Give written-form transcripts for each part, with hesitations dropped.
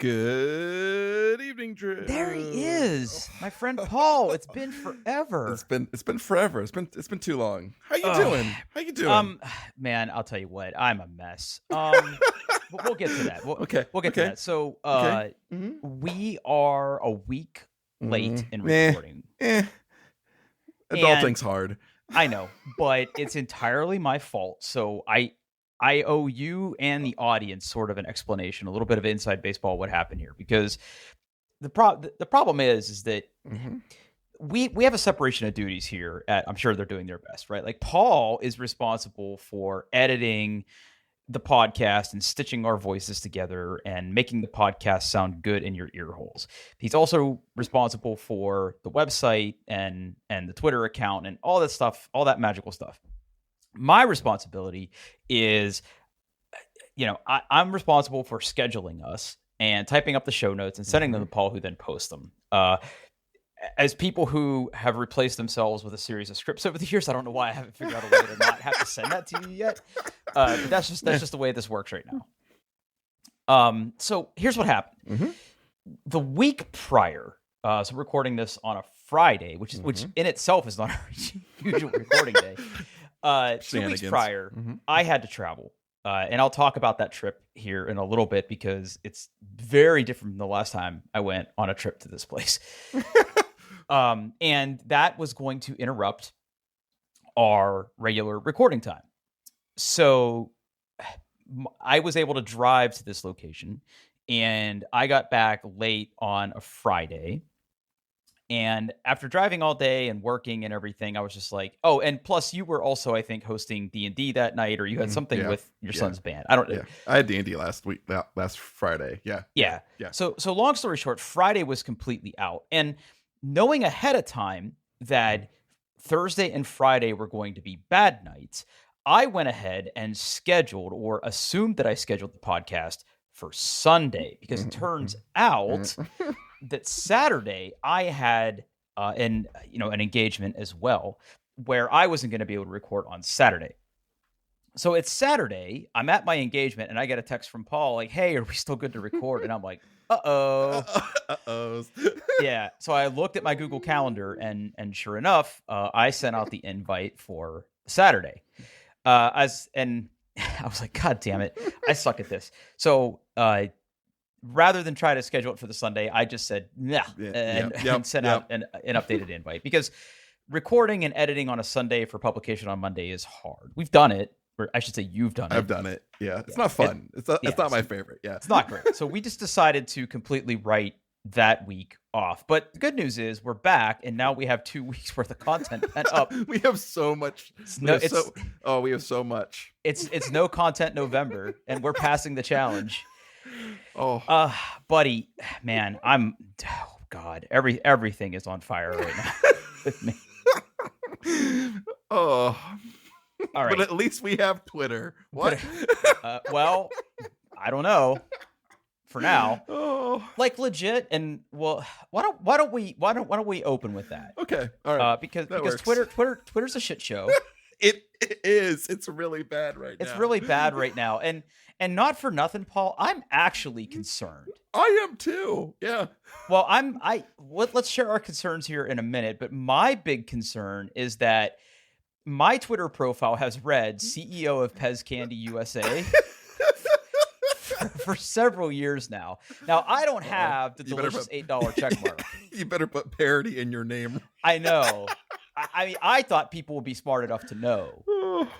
Good evening, Drew. There he is, my friend Paul. It's been forever. It's been forever. It's been too long. How you doing? How you doing? Man, I'll tell you what, I'm a mess. We'll get to that. We'll get to that. So, we are a week late in recording. Adulting's hard. I know, but it's entirely my fault. So I owe you and the audience sort of an explanation, a little bit of inside baseball, what happened here, because the problem is that we have a separation of duties here I'm sure they're doing their best, right? Like Paul is responsible for editing the podcast and stitching our voices together and making the podcast sound good in your ear holes. He's also responsible for the website and the Twitter account and all that stuff, all that magical stuff. My responsibility is, I'm responsible for scheduling us and typing up the show notes and sending them to Paul, who then posts them. As people who have replaced themselves with a series of scripts over the years, I don't know why I haven't figured out a way to not have to send that to you yet. But that's just the way this works right now. So here's what happened. The week prior, so we're recording this on a Friday, which in itself is not our usual recording day. 2 weeks prior, I had to travel. And I'll talk about that trip here in a little bit because it's very different from the last time I went on a trip to this place. And that was going to interrupt our regular recording time. So I was able to drive to this location, and I got back late on a Friday. And after driving all day and working and everything, I was just like, oh, and plus you were also, I think, hosting D&D that night, or you had something with your son's band. I don't know. Yeah. I had D&D last Friday. Yeah. So long story short, Friday was completely out. And knowing ahead of time that Thursday and Friday were going to be bad nights, I went ahead and scheduled, or assumed that I scheduled, the podcast for Sunday, because it turns out that Saturday I had an engagement as well, where I wasn't going to be able to record on Saturday. So it's Saturday, I'm at my engagement, and I get a text from Paul like, "Hey, are we still good to record?" And I'm like, uh-oh. Yeah. So I looked at my Google Calendar, and sure enough, I sent out the invite for Saturday. And I was like, God damn it, I suck at this. So rather than try to schedule it for the Sunday, I just said, nah, and sent out an updated invite, because recording and editing on a Sunday for publication on Monday is hard. We've done it. Or I should say you've done it. I've done it. Yeah. It's not fun. It's not my favorite. Yeah. It's not great. So we just decided to completely write that week off. But the good news is we're back, and now we have 2 weeks worth of content pent up. We have so much. We have so much. It's no content November, and we're passing the challenge. Buddy, man, everything is on fire right now with me. All right. But at least we have Twitter. What? Well, I don't know. For now, like legit, and well, why don't we open with that? Okay, all right. Because Twitter's a shit show. It is. It's really bad right now. It's really bad right now, and not for nothing, Paul. I'm actually concerned. I am too. Yeah. Well, let's share our concerns here in a minute, but my big concern is that my Twitter profile has read CEO of Pez Candy USA for several years now. Now, I don't have the delicious $8 check mark. You better put parody in your name. I know. I mean, I thought people would be smart enough to know,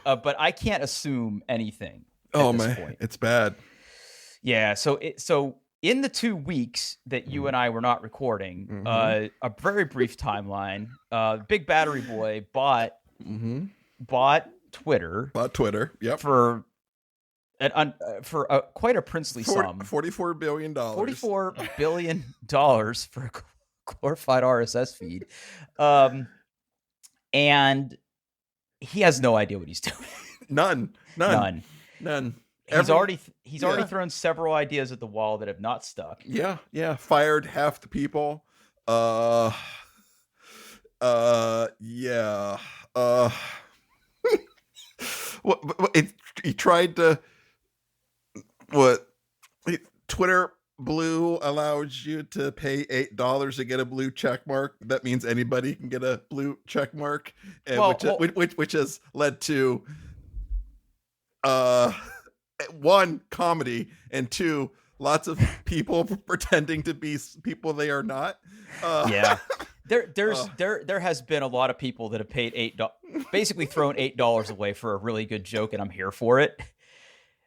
but I can't assume anything at this point. It's bad. Yeah. So in the 2 weeks that you and I were not recording, a very brief timeline, Big Battery Boy bought Twitter. Yep. For quite a princely sum. $44 billion. $44 billion for a glorified RSS feed. And he has no idea what he's doing. None. He's already thrown several ideas at the wall that have not stuck. Yeah. Fired half the people. Yeah. He tried to Twitter Blue allows you to pay $8 to get a blue check mark. That means anybody can get a blue check mark, which has led to one, comedy, and two, lots of people pretending to be people they are not. Yeah. There has been a lot of people that have paid basically thrown $8 away for a really good joke, and I'm here for it.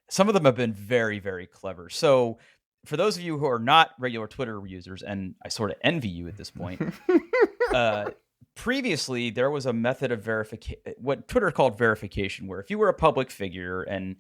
Some of them have been very, very clever. So for those of you who are not regular Twitter users, and I sort of envy you at this point, previously there was a method of verification, what Twitter called verification, where if you were a public figure, and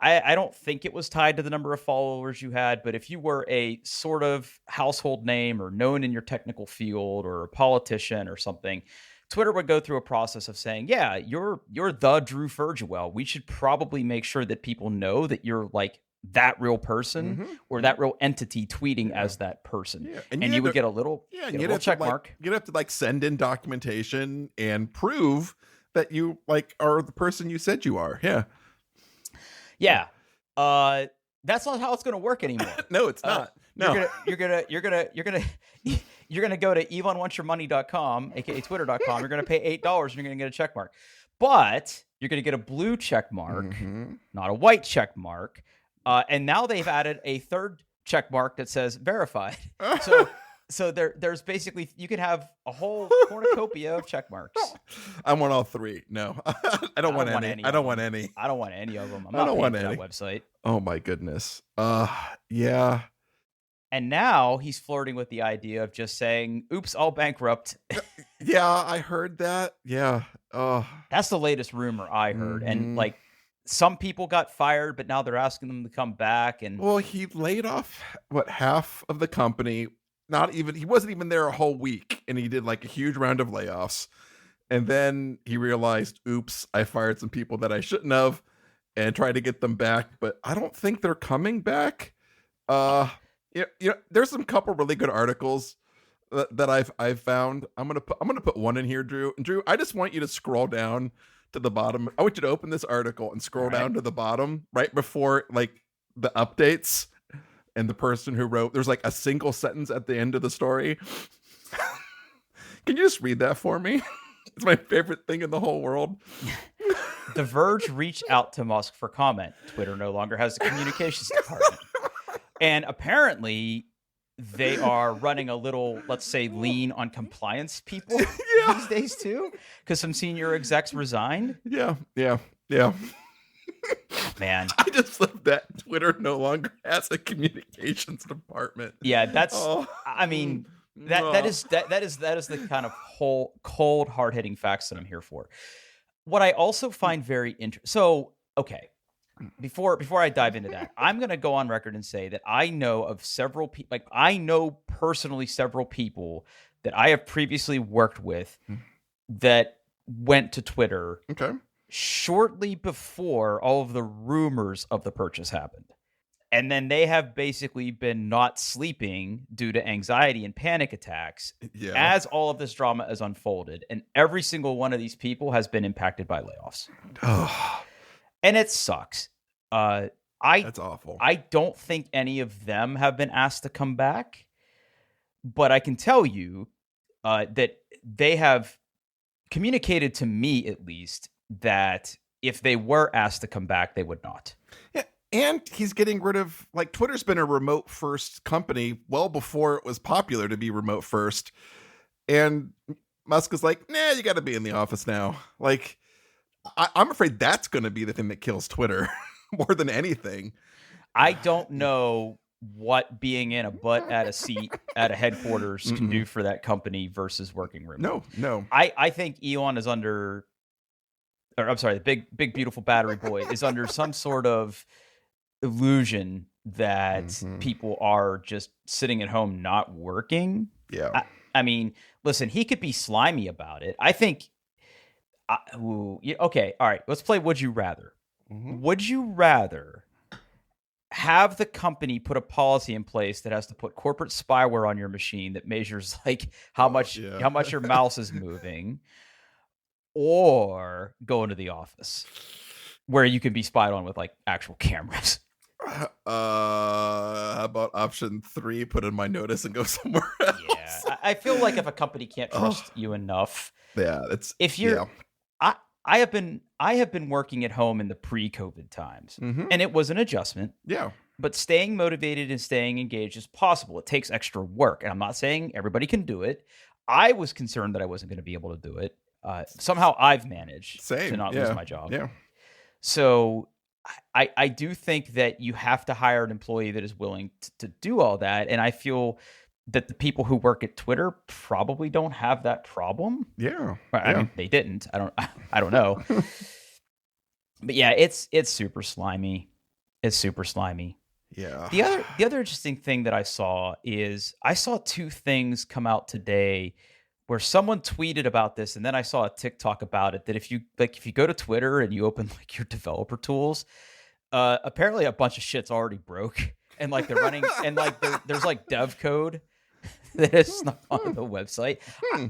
I don't think it was tied to the number of followers you had, but if you were a sort of household name or known in your technical field or a politician or something, Twitter would go through a process of saying, yeah, you're the Drew Ferguel. We should probably make sure that people know that you're like that real person or that real entity tweeting as that person. Yeah. And you would get a little, check mark. You'd have to like send in documentation and prove that you like are the person you said you are. Yeah. Yeah. That's not how it's going to work anymore. No, it's not. No. You're going to go to elonwantsyourmoney.com, aka twitter.com. You're going to pay $8 and you're going to get a check mark. But you're going to get a blue check mark, not a white check mark. And now they've added a third check mark that says verified. So there's basically, you can have a whole cornucopia of check marks. I want all three. No, I don't want any. I don't want any. I don't want any of them. I'm not paying for that website. Oh my goodness. Yeah. And now he's flirting with the idea of just saying, oops, I'll bankrupt. Yeah, I heard that. Yeah. That's the latest rumor I heard. And like, some people got fired, but now they're asking them to come back. And well, he laid off half of the company. He wasn't even there a whole week, and he did like a huge round of layoffs. And then he realized, oops, I fired some people that I shouldn't have, and tried to get them back, but I don't think they're coming back. There's some couple really good articles that I've found. I'm gonna put one in here, Drew. And Drew, I just want you to scroll down to the bottom. I want you to open this article and scroll down to the bottom right before like the updates. And the person who wrote, there's like a single sentence at the end of the story. Can you just read that for me? It's my favorite thing in the whole world. The Verge reached out to Musk for comment. Twitter no longer has a communications department. And apparently they are running a little, let's say, lean on compliance people these days too. Because some senior execs resigned. Yeah. Man, I just love that Twitter no longer has a communications department. Yeah, that's. I mean, that is the kind of whole cold, hard hitting facts that I'm here for. What I also find very interesting. So, okay, before I dive into that, I'm going to go on record and say that I know of several people. Like, I know personally several people that I have previously worked with that went to Twitter. Okay. Shortly before all of the rumors of the purchase happened. And then they have basically been not sleeping due to anxiety and panic attacks as all of this drama has unfolded. And every single one of these people has been impacted by layoffs. And it sucks. That's awful. I don't think any of them have been asked to come back. But I can tell you that they have communicated to me, at least, that if they were asked to come back, they would not. Yeah, and he's getting rid of, like, Twitter's been a remote first company well before it was popular to be remote first. And Musk is like, nah, you got to be in the office now. Like, I'm afraid that's going to be the thing that kills Twitter more than anything. I don't know what being in a butt at a seat at a headquarters can do for that company versus working remote. No. I think Elon is under... Or I'm sorry, the big beautiful battery boy is under some sort of illusion that people are just sitting at home not working. Yeah. I mean, listen, he could be slimy about it. I think. Okay, all right. Let's play Would You Rather. Would you rather have the company put a policy in place that has to put corporate spyware on your machine that measures like how much your mouse is moving? Or go into the office where you can be spied on with like actual cameras? How about option 3? Put in my notice and go somewhere else. Yeah, I feel like if a company can't Oh, trust you enough, yeah, it's if yeah. you're, I I have been working at home in the pre-COVID times, Mm-hmm. and it was an adjustment. Yeah. But staying motivated and staying engaged is possible. It takes extra work, and I'm not saying everybody can do it. I was concerned that I wasn't going to be able to do it. Somehow, I've managed to Same. not lose Yeah. my job. Yeah. So I do think that you have to hire an employee that is willing to do all that. And I feel that the people who work at Twitter probably don't have that problem. Yeah. I Yeah. mean, they didn't. I don't know. But yeah, it's super slimy. It's super slimy. Yeah. The other interesting thing that I saw is I saw two things come out today where someone tweeted about this, and then I saw a TikTok about it, that if you go to Twitter and you open like your developer tools, apparently a bunch of shit's already broke, and like they're running, and like there's like dev code that is not on the website.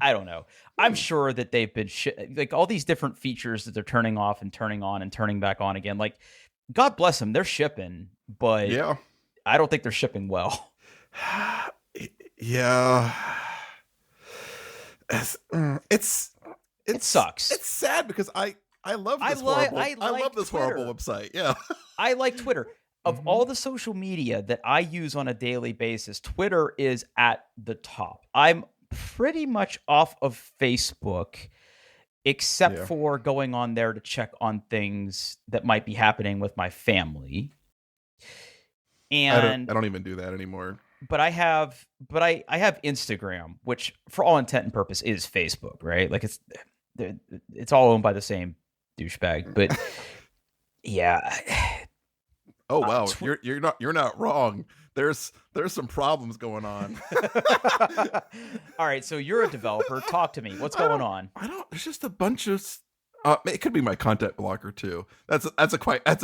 I don't know. I'm sure that they've been like all these different features that they're turning off and turning on and turning back on again. Like, God bless them, they're shipping, but Yeah. I don't think they're shipping well. Yeah. It's It sucks. It's sad because I love this horrible. I love this Twitter. horrible website. Yeah. I like Twitter. Of all the social media that I use on a daily basis, Twitter is at the top. I'm pretty much off of Facebook, except Yeah. for going on there to check on things that might be happening with my family. And I don't even do that anymore. but I have Instagram, which for all intent and purpose is Facebook, right? Like it's all owned by the same douchebag. But yeah. Oh wow, you're not wrong. There's some problems going on. All right, so you're a developer. Talk to me. What's going on? I don't. There's just a bunch of. It could be my content blocker too. That's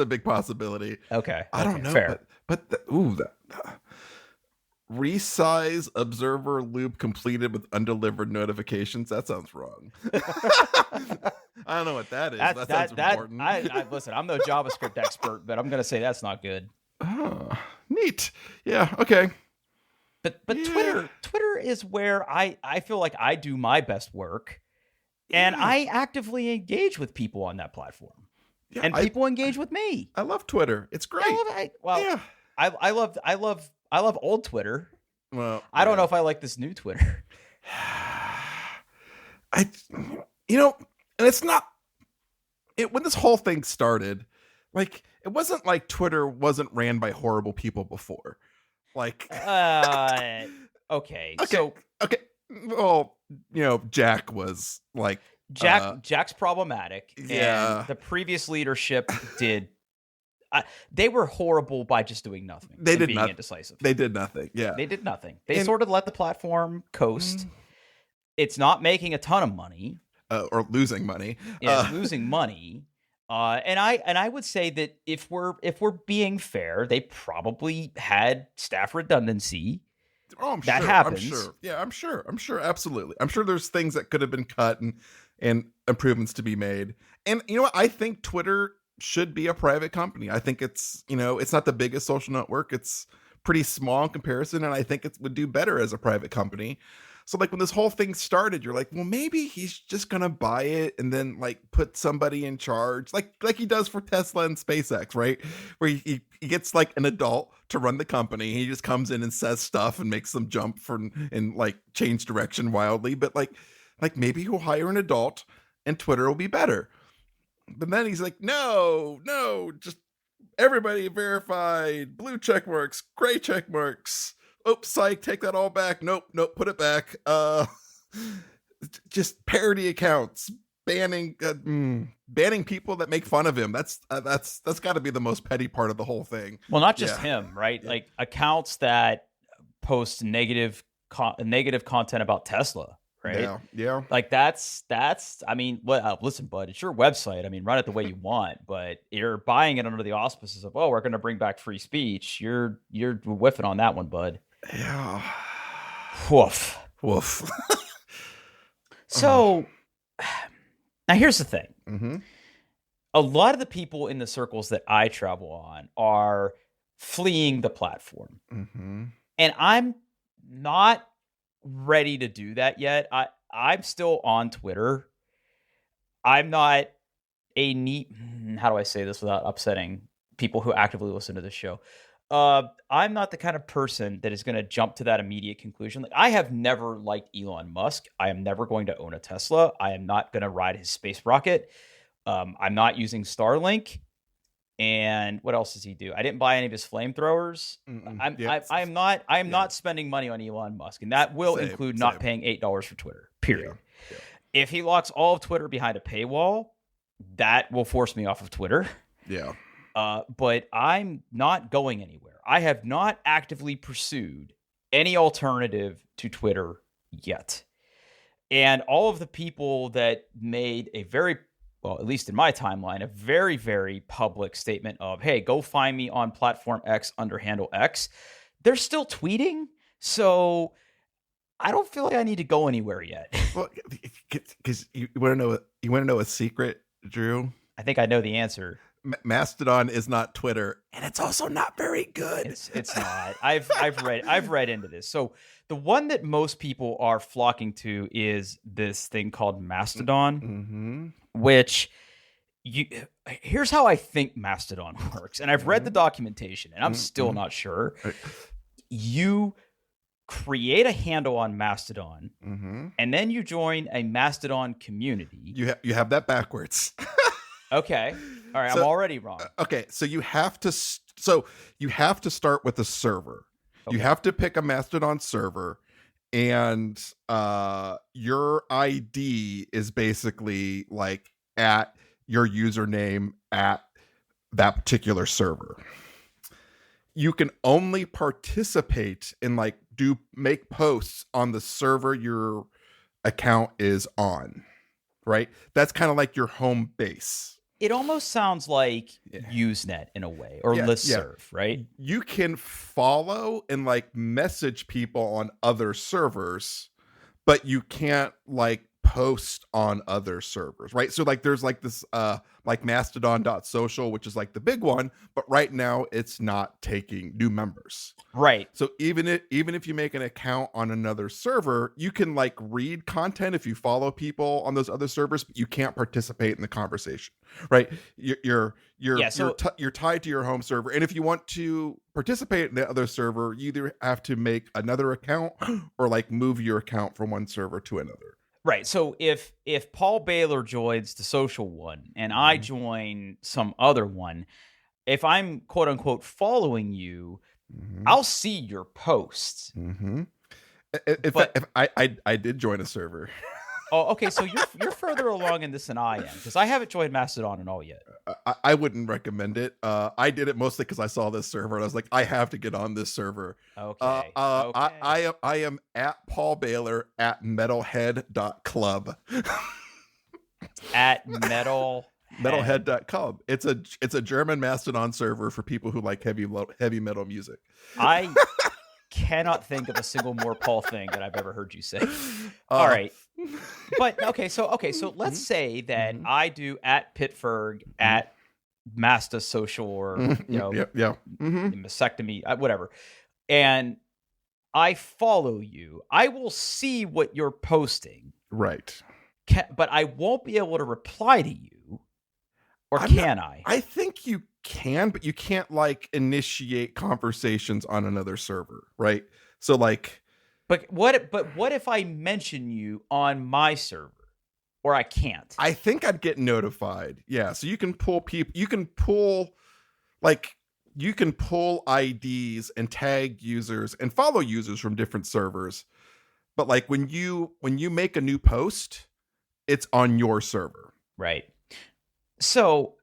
a big possibility. Okay, I don't know. Fair. But resize observer loop completed with undelivered notifications. That sounds wrong. I don't know what that is. That sounds important. Listen, I'm no JavaScript expert, but I'm gonna say that's not good. Oh, neat. Yeah. Okay. But Yeah. Twitter is where I feel like I do my best work, and Yeah. I actively engage with people on that platform, Yeah, and people engage with me. I love Twitter. It's great. I love old Twitter. Well, I don't know if I like this new Twitter. And it's not when this whole thing started, like it wasn't like Twitter wasn't ran by horrible people before. Like Okay. okay, So okay. Well, Jack was like Jack's problematic. Yeah. And the previous leadership did. They were horrible by just doing nothing. They did being not- indecisive. They did nothing. Yeah. They did nothing. They And- sort of let the platform coast. It's not making a ton of money. Or losing money. It's losing money. And I would say that if we're being fair, they probably had staff redundancy. Oh, I'm that sure. happens. I'm sure. Yeah, I'm sure. Absolutely. I'm sure there's things that could have been cut and improvements to be made. And you know what? I think Twitter should be a private company. I think it's not the biggest social network. It's pretty small in comparison, and I think it would do better as a private company. So like when this whole thing started, you're like, well, maybe he's just gonna buy it and then like put somebody in charge, like he does for Tesla and SpaceX, right? Where he gets like an adult to run the company. He just comes in and says stuff and makes them jump and like change direction wildly. But like maybe he'll hire an adult and Twitter will be better. But then he's like, no, just everybody verified, blue check marks, gray check marks. Oops, psych, take that all back. Nope, put it back. Just parody accounts, banning people that make fun of him. That's got to be the most petty part of the whole thing. Well, not just him, right? Like accounts that post negative content about Tesla, right? Yeah. Like that's. I mean, listen, bud, it's your website. I mean, run it the way you want, but you're buying it under the auspices of, we're going to bring back free speech. You're whiffing on that one, bud. Yeah. Woof. So now here's the thing. Mm-hmm. A lot of the people in the circles that I travel on are fleeing the platform. Mm-hmm. And I'm not ready to do that yet. I'm still on Twitter. I'm not a neat. How do I say this without upsetting people who actively listen to this show? I'm not the kind of person that is going to jump to that immediate conclusion. Like, I have never liked Elon Musk. I am never going to own a Tesla. I am not going to ride his space rocket. I'm not using Starlink. And what else does he do? I didn't buy any of his flamethrowers. I'm not spending money on Elon Musk, and that will include not paying $8 for Twitter. Period. Yeah. If he locks all of Twitter behind a paywall, that will force me off of Twitter. Yeah. But I'm not going anywhere. I have not actively pursued any alternative to Twitter yet. And all of the people that made a very, well, at least in my timeline, a very, very public statement of, hey, go find me on platform X under handle X, they're still tweeting. So I don't feel like I need to go anywhere yet. Well, because you want to know a secret, Drew? I think I know the answer. Mastodon is not Twitter, and it's also not very good. It's not. I've read into this. So the one that most people are flocking to is this thing called Mastodon, which here's how I think Mastodon works. And I've read the documentation, and I'm still not sure. You create a handle on Mastodon, and then you join a Mastodon community. You have that backwards. Okay. All right. So, I'm already wrong. Okay. So you have to start with a server. Okay. You have to pick a Mastodon server, and your ID is basically like at your username at that particular server. You can only participate in make posts on the server your account is on, right? That's kind of like your home base. It almost sounds like Usenet in a way, or listserv, right? You can follow and message people on other servers, but you can't post on other servers, right? So there's this mastodon.social, which is the big one, but right now it's not taking new members. Right. So even if you make an account on another server, you can read content if you follow people on those other servers, but you can't participate in the conversation, right? You're tied to your home server, and if you want to participate in the other server, you either have to make another account or move your account from one server to another. Right. So if Paul Baylor joins the social one and I join some other one, if I'm quote unquote following you, I'll see your posts. In fact, if I did join a server. Oh, okay. So you're further along in this than I am, because I haven't joined Mastodon and all yet. I wouldn't recommend it. I did it mostly because I saw this server and I was like, I have to get on this server. Okay. I am at Paul Baylor at metalhead.club. At metalhead.club. It's a German Mastodon server for people who like heavy metal music. I cannot think of a single more Paul thing that I've ever heard you say. All right. But okay, so let's say that I do at Pittsburgh at Masta Social or mastectomy, whatever, and I follow you. I will see what you're posting, right? But I won't be able to reply to you, or can I? I think you can, but you can't initiate conversations on another server, right? So But what if I mention you on my server, or I can't? I think I'd get notified. Yeah, so you can pull people. You can pull IDs and tag users and follow users from different servers. But when you make a new post, it's on your server. Right. So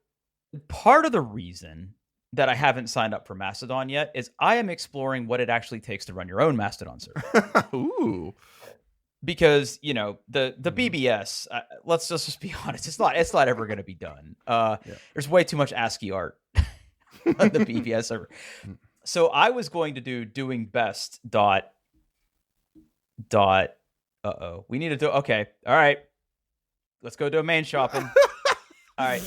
part of the reason that I haven't signed up for Mastodon yet is I am exploring what it actually takes to run your own Mastodon server. Ooh. Because, the BBS, let's just be honest, it's not ever going to be done. There's way too much ASCII art on the BBS server. So I was going to do doing best dot we need to do okay. All right. Let's go domain shopping. All right.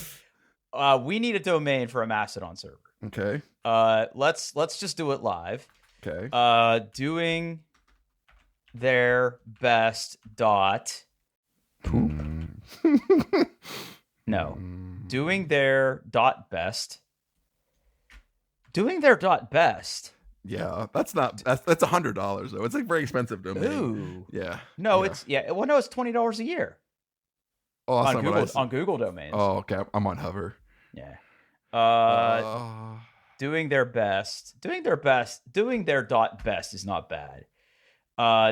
We need a domain for a Mastodon server. Okay. Let's just do it live. Okay. Doing their best dot poop. No. Doing their dot best. Doing their dot best. Yeah, that's $100 though. It's like very expensive domain. Ooh. Yeah. No, yeah. it's $20 a year. Oh, that's on Google domains. Oh, okay. I'm on Hover. Yeah. Doing their best. Doing their dot best is not bad.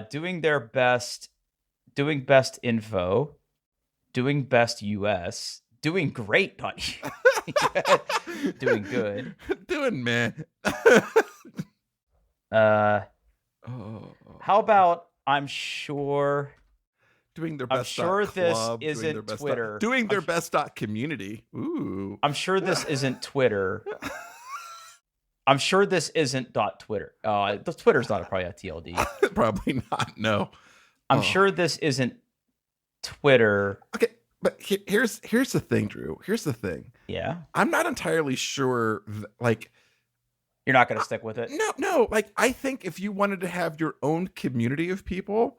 Doing their best. Doing best info. Doing best US. Doing great. Doing good. Doing man. How about I'm sure. Doing their best. I'm sure this club, isn't Twitter. Doing their best community. Ooh. I'm sure this isn't Twitter. I'm sure this isn't Twitter. The Twitter's not probably a TLD. Probably not. No. I'm sure this isn't Twitter. Okay, but here's the thing, Drew. Here's the thing. Yeah. I'm not entirely sure. Like, you're not going to stick with it. No. Like, I think if you wanted to have your own community of people,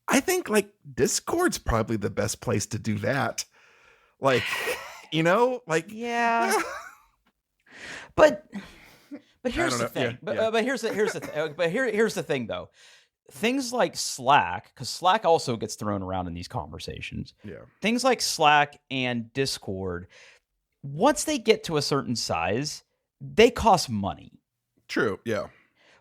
I think like Discord's probably the best place to do that. Like, like yeah. But here's the thing. Yeah. But here's the thing. But here's the thing though. Things like Slack, because Slack also gets thrown around in these conversations. Yeah. Things like Slack and Discord, once they get to a certain size, they cost money. True. Yeah.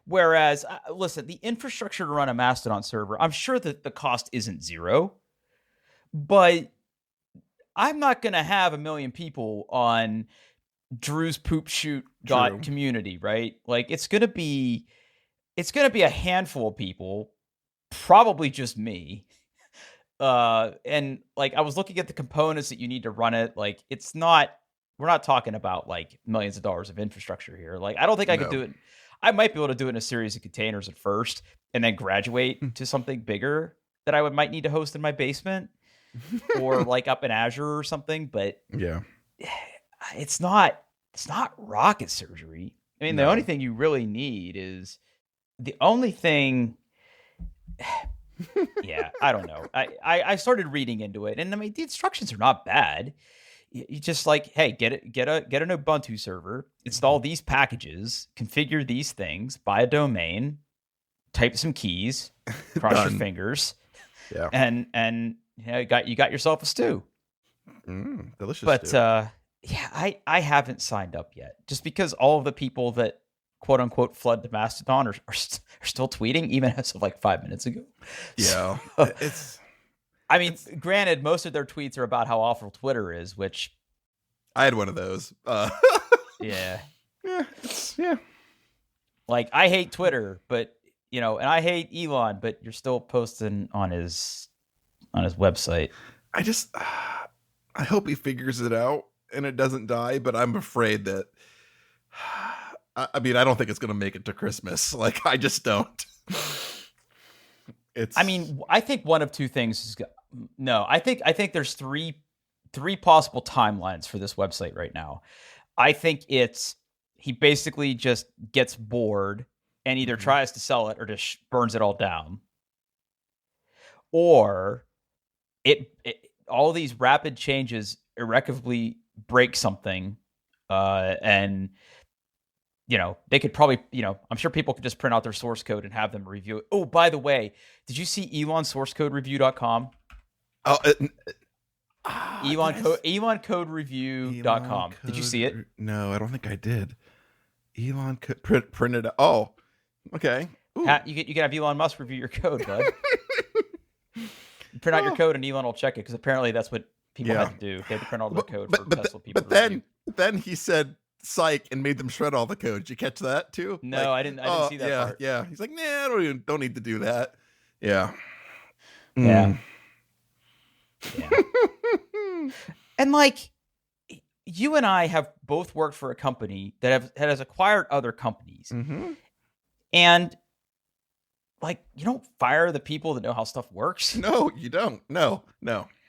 Whereas, listen, the infrastructure to run a Mastodon server, I'm sure that the cost isn't zero, but I'm not going to have 1 million people on Drew's Poop Shoot community, right? Like it's going to be a handful of people, probably just me. And like I was looking at the components that you need to run it. Like we're not talking about like millions of dollars of infrastructure here. Like I don't think I could do it. I might be able to do it in a series of containers at first and then graduate to something bigger that I might need to host in my basement or like up in Azure or something. But yeah, it's not rocket surgery. I mean, the only thing you really need is the only thing. Yeah, I don't know. I started reading into it, and I mean the instructions are not bad. You just like, hey, get an Ubuntu server, install these packages, configure these things, buy a domain, type some keys, cross your fingers, yeah, and you got yourself a stew. Delicious. But stew. Yeah, I haven't signed up yet, just because all of the people that quote unquote flood to Mastodon are still tweeting, even as of like 5 minutes ago. Yeah, so, I mean, granted, most of their tweets are about how awful Twitter is, which I had one of those. Yeah. Yeah. Like, I hate Twitter, but and I hate Elon, but you're still posting on his website. I hope he figures it out and it doesn't die, but I'm afraid that. I mean, I don't think it's going to make it to Christmas. Like, I just don't. I mean, I think one of two things is no. I think there's three possible timelines for this website right now. I think he basically just gets bored and either tries to sell it or just burns it all down, or all these rapid changes irrecoverably break something, and they could probably, I'm sure people could just print out their source code and have them review it. Oh, by the way, did you see elonsourcecodereview.com? Oh, eloncodereview.com. Did you see it? No, I don't think I did. Elon printed. Oh, okay. You can have Elon Musk review your code, bud. Print out your code and Elon will check it, because apparently that's what people had to do. They had to print all their code for Tesla people. But then he said psych and made them shred all the code. Did you catch that too? No, I didn't see that part. Yeah. He's like, nah, I don't need to do that. Yeah. Yeah. Yeah. And like, you and I have both worked for a company that has acquired other companies. Mm-hmm. And like, you don't fire the people that know how stuff works. No, you don't. No.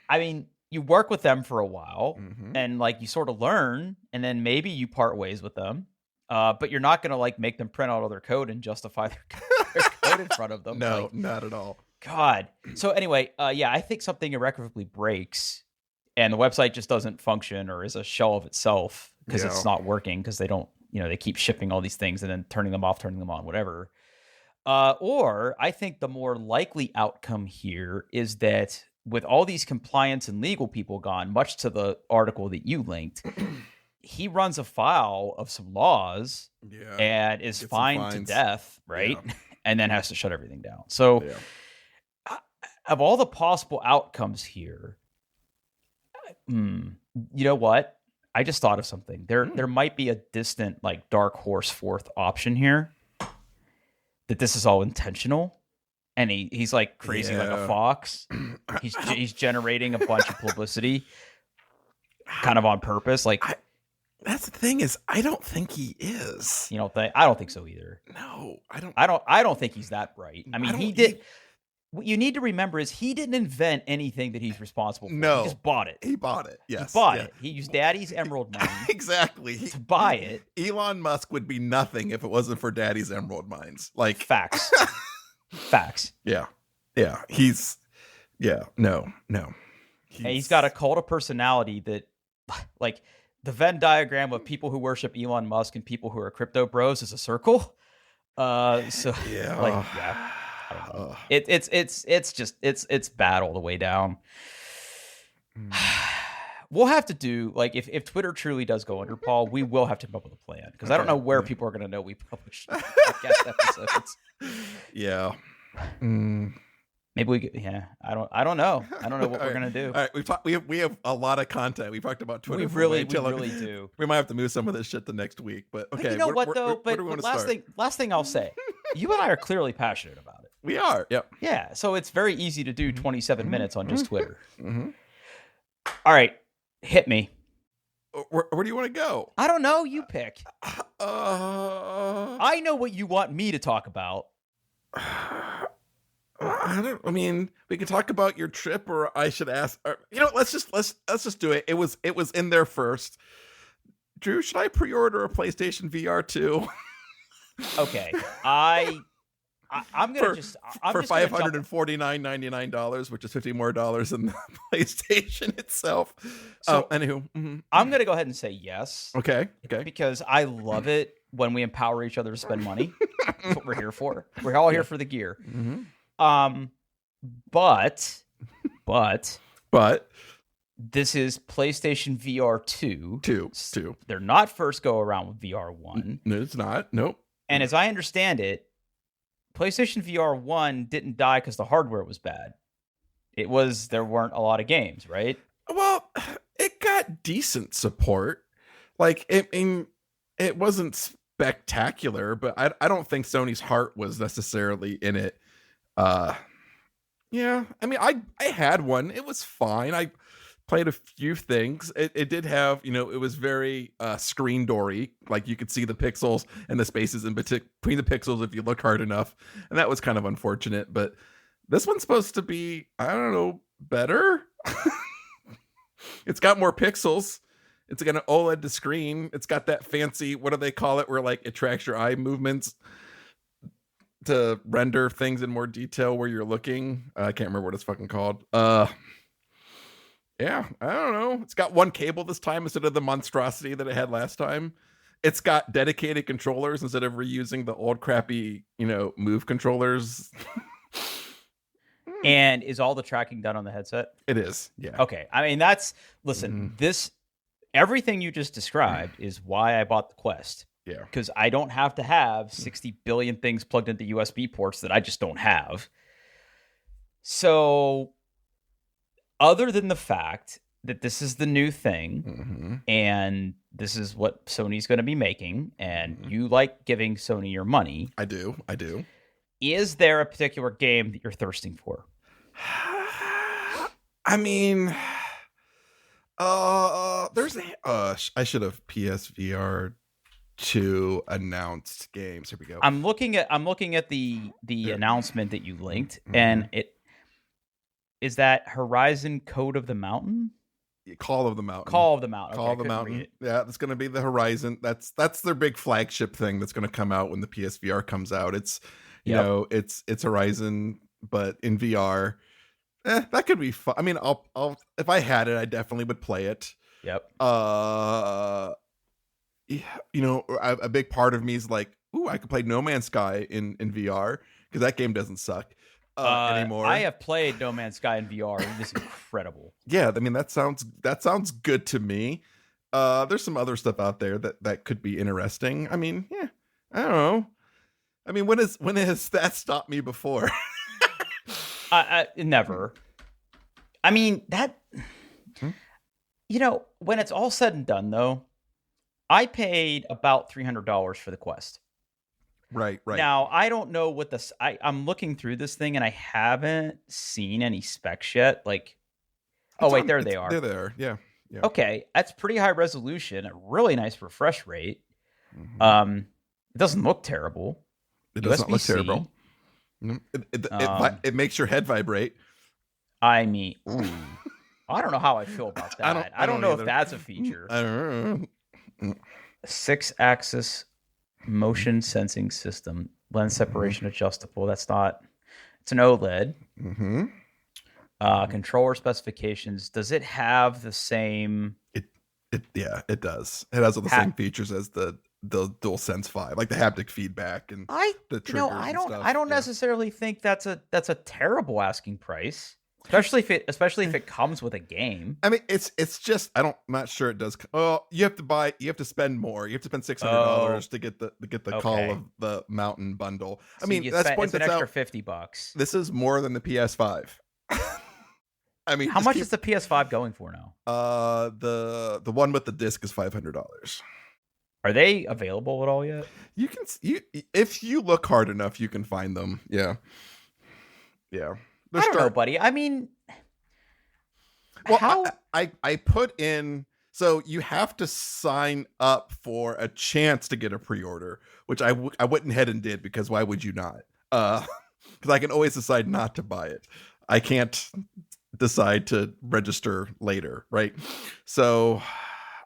I mean, you work with them for a while, mm-hmm. and like you sort of learn, and then maybe you part ways with them, But you're not going to like make them print out all their code and justify their code in front of them. No, like, not at all. God. So anyway, yeah, I think something irrecoverably breaks and the website just doesn't function or is a shell of itself because it's not working because they don't, they keep shipping all these things and then turning them off, turning them on, whatever. Or I think the more likely outcome here is that with all these compliance and legal people gone, much to the article that you linked, he runs afoul of some laws and is fined to death, right? Yeah. And then has to shut everything down. So of all the possible outcomes here, you know what? I just thought of something. There might be a distant, like, dark horse fourth option here. That this is all intentional, and he's like crazy like a fox. He's generating a bunch of publicity, kind of on purpose. Like that's the thing is, I don't think he is. You don't think? I don't think so either. No, I don't think he's that bright. I mean, what you need to remember is he didn't invent anything that he's responsible for. No, he just bought it. He bought it. Yes, he bought it. He used Daddy's Emerald money exactly to buy it. Elon Musk would be nothing if it wasn't for Daddy's Emerald mines. Like facts, facts. Yeah. No. He's got a cult of personality that, like, the Venn diagram of people who worship Elon Musk and people who are crypto bros is a circle. I don't know. It's bad all the way down. We'll have to do, like, if Twitter truly does go under, Paul, we will have to come up with a plan because I don't know where people are going to know we publish podcast episodes. Yeah. Maybe we could, I don't know. I don't know what we're gonna do. All right, we have a lot of content. We talked about Twitter. We really do. We might have to move some of this shit to next week. But okay, but you know what though? But last thing I'll say, you and I are clearly passionate about it. We are. Yep. Yeah. So it's very easy to do 27 minutes on just Twitter. All right, hit me. Where do you want to go? I don't know. You pick. I know what you want me to talk about. I mean, we could talk about your trip, or I should ask. Let's just do it. It was in there first. Drew, should I pre-order a PlayStation VR 2? Okay, I'm gonna for $549.99, which is $50 more than the PlayStation itself. So, anywho, I'm gonna go ahead and say yes. Okay, because I love it when we empower each other to spend money. That's what we're here for. We're all here for the gear. But this is PlayStation VR 2. Two. They're not first go around with VR 1. No, it's not. Nope. And as I understand it, PlayStation VR 1 didn't die because the hardware was bad. There weren't a lot of games, right? Well, it got decent support. Like, it wasn't spectacular, but I don't think Sony's heart was necessarily in it. Yeah, I mean, I had one. It was fine. I played a few things. It did have, it was very screen doory. Like, you could see the pixels and the spaces in between the pixels if you look hard enough, and that was kind of unfortunate. But this one's supposed to be, I don't know, better. It's got more pixels. It's got an OLED to screen. It's got that fancy, what do they call it, where like it tracks your eye movements to render things in more detail where you're looking. I can't remember what it's fucking called. Yeah, I don't know. It's got one cable this time instead of the monstrosity that it had last time. It's got dedicated controllers instead of reusing the old crappy, Move controllers. And is all the tracking done on the headset? It is. Yeah. Okay. I mean, everything you just described is why I bought the Quest. Yeah. Because I don't have to have 60 billion things plugged into USB ports that I just don't have. So, other than the fact that this is the new thing, and this is what Sony's going to be making, and you like giving Sony your money. I do. Is there a particular game that you're thirsting for? I mean, there's I should have PSVR 2 announced games. Here we go. I'm looking at the announcement that you linked, and it is that Horizon Code of the Mountain. Call of the Mountain. Call of the Mountain. Okay, Call I of the couldn't Mountain. read it. Yeah, that's going to be the Horizon. That's their big flagship thing that's going to come out when the PSVR comes out. It's it's Horizon, but in VR. That could be fun. I mean, I'll if I had it, I definitely would play it. Yep. A big part of me is like, ooh, I could play No Man's Sky in VR because that game doesn't suck anymore. I have played No Man's Sky in VR. It is incredible. Yeah, I mean that sounds good to me. There's some other stuff out there that could be interesting. I mean, yeah, I don't know. I mean, when has that stopped me before? Never. I mean, that, when it's all said and done, though, I paid about $300 for the Quest. Right. Now, I don't know what this, I'm looking through this thing and I haven't seen any specs yet. Like, there they are. They're there. Yeah. Okay. That's pretty high resolution, a really nice refresh rate. Mm-hmm. It doesn't look terrible. It doesn't look terrible. It makes your head vibrate. I mean, I don't know how I feel about that. I don't know if that's a feature. I don't know. 6-axis motion sensing system, lens separation adjustable. That's not. It's an OLED. Mm-hmm. Controller specifications. Does it have the same? It does. It has all the same features as the DualSense 5, like the haptic feedback and the triggers. I don't necessarily think that's a terrible asking price, especially if it comes with a game. I mean, it's just I'm not sure it does. Well, you have to spend more. You have to spend $600 to get the Call of the Mountain bundle. So I mean, that's it's an extra out, $50. This is more than the PS5. I mean, how much is the PS5 going for now? The one with the disc is $500. Are they available at all yet? If you look hard enough, you can find them. Yeah. I don't know, buddy. I mean, well, how I put in, so you have to sign up for a chance to get a pre-order, which I went ahead and did because why would you not? Because I can always decide not to buy it. I can't decide to register later, right? So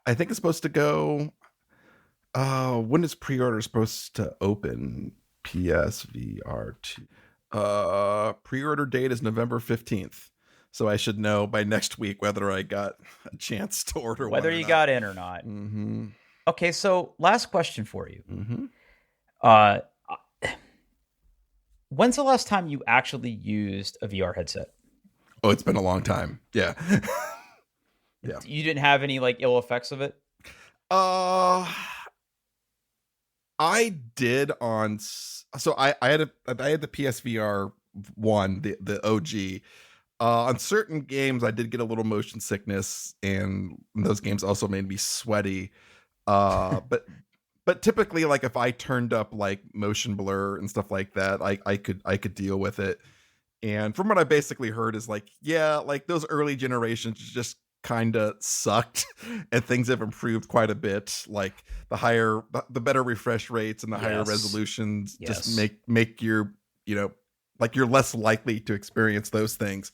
I think it's supposed to go. When is pre-order supposed to open? PSVR2. Pre-order date is November 15th. So I should know by next week whether I got a chance to order whether you got in or not. Mm-hmm. Okay, so last question for you. Mm-hmm. When's the last time you actually used a VR headset? Oh, it's been a long time. Yeah. Yeah. You didn't have any like ill effects of it? I did on. So I had the PSVR 1, the OG. On certain games, I did get a little motion sickness, and those games also made me sweaty. But typically, like if I turned up like motion blur and stuff like that, I could deal with it. And from what I basically heard is like, yeah, like those early generations just kind of sucked, and things have improved quite a bit. Like the better refresh rates and the higher resolutions just make your, like you're less likely to experience those things.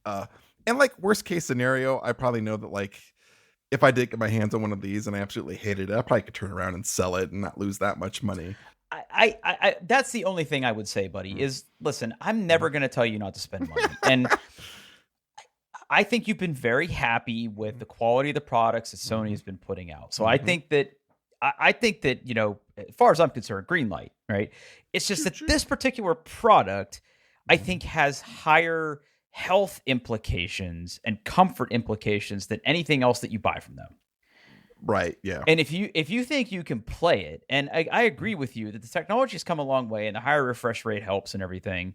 And like worst case scenario, I probably know that like if I did get my hands on one of these and I absolutely hated it, I probably could turn around and sell it and not lose that much money. I that's the only thing I would say, buddy, is listen, I'm never going to tell you not to spend money. And I think you've been very happy with the quality of the products that Sony has been putting out. So I think that, as far as I'm concerned, green light, right? It's just that this particular product, I think, has higher health implications and comfort implications than anything else that you buy from them. Right. Yeah. And if you think you can play it, and I agree with you that the technology has come a long way and the higher refresh rate helps and everything.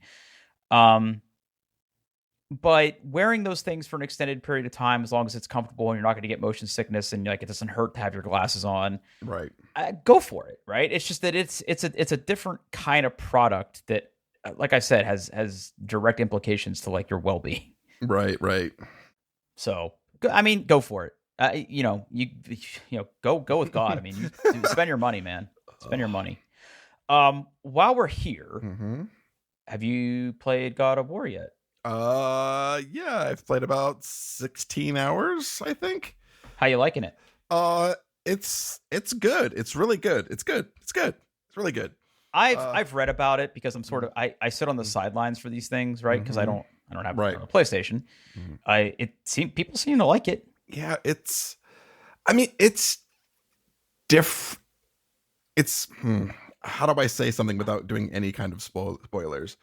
But wearing those things for an extended period of time, as long as it's comfortable and you're not going to get motion sickness and like it doesn't hurt to have your glasses on, right? Go for it, right? It's just that it's a different kind of product that, like I said, has direct implications to like your well-being. Right. So, I mean, go for it. Go with God. I mean, spend your money, man. Spend your money. While we're here, have you played God of War yet? Yeah, I've played about 16 hours, I think. How you liking it? Uh, it's good. It's really good. It's good. It's good. It's really good. I've read about it because I'm sort Mhm. of I sit on the sidelines for these things, right? Because Mhm. I don't have Right. a PlayStation. Mhm. People seem to like it. Yeah, I mean, it's diff. It's how do I say something without doing any kind of spoilers?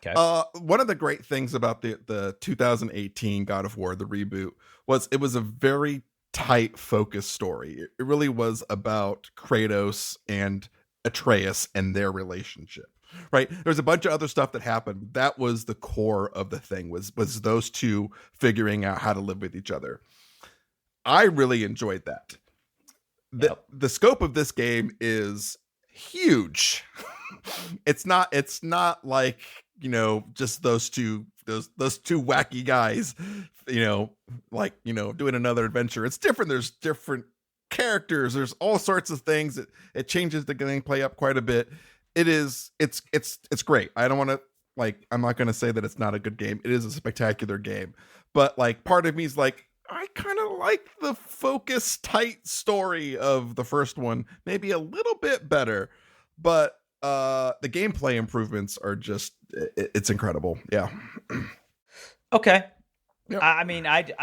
Okay. One of the great things about the 2018 God of War, the reboot, was it was a very tight, focused story. It really was about Kratos and Atreus and their relationship. Right? There's a bunch of other stuff that happened. That was the core of the thing. Was those two figuring out how to live with each other. I really enjoyed that. The scope of this game is huge. It's not like, just those two wacky guys, doing another adventure. It's different. There's different characters. There's all sorts of things. It changes the gameplay up quite a bit. It's great. I don't want to, I'm not going to say that it's not a good game. It is a spectacular game. But part of me is like, I kind of like the focus tight story of the first one, maybe a little bit better, but the gameplay improvements are just it's incredible. Yeah. Okay. Yep. I mean, I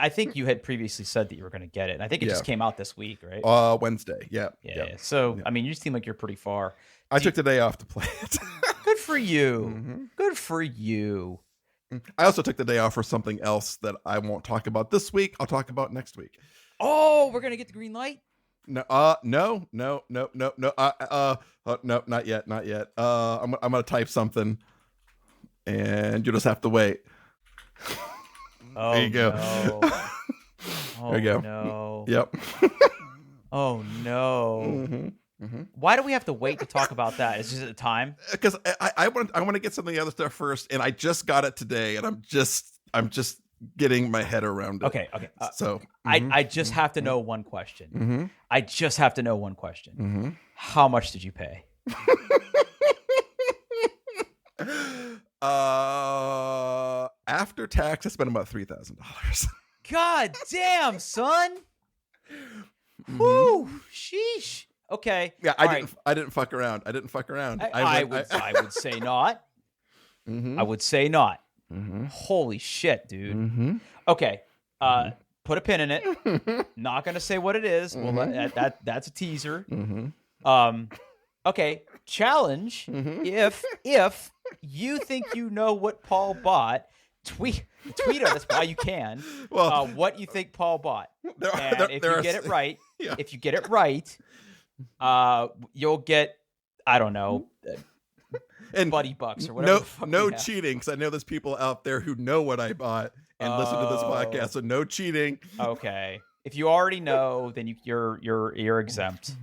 think you had previously said that you were going to get it. And I think it just came out this week, right? Wednesday. Yeah. Yeah. So, I mean, you seem like you're pretty far. I took the day off to play it. Good for you. Mm-hmm. Good for you. I also took the day off for something else that I won't talk about this week. I'll talk about next week. Oh, we're gonna get the green light? No, no, not yet. I'm gonna type something, and you'll just have to wait. Oh, there you go. No. There you go. No. Yep. Oh no. Mm-hmm. Mm-hmm. Why do we have to wait to talk about that? Is it the time? Because I want to get some of the other stuff first, and I just got it today, and I'm just getting my head around it. Okay. So I just have to know one question. Mm-hmm. I just have to know one question. Mm-hmm. How much did you pay? After tax, I spent about $3,000. God damn, son. Mm-hmm. Whoo, sheesh. Okay. Yeah, I didn't fuck around. I would say not. Mm-hmm. I would say not. Mm-hmm. Holy shit, dude. Mm-hmm. Okay. Put a pin in it. Not gonna say what it is. Mm-hmm. Well, that's a teaser. Mm-hmm. Okay. Challenge. Mm-hmm. If you think you know what Paul bought, tweet us while you can. Well, what you think Paul bought. If you get it right, you'll get, I don't know, and buddy bucks or whatever. No cheating, because I know there's people out there who know what I bought and listen to this podcast, so no cheating. Okay, if you already know, then you're exempt.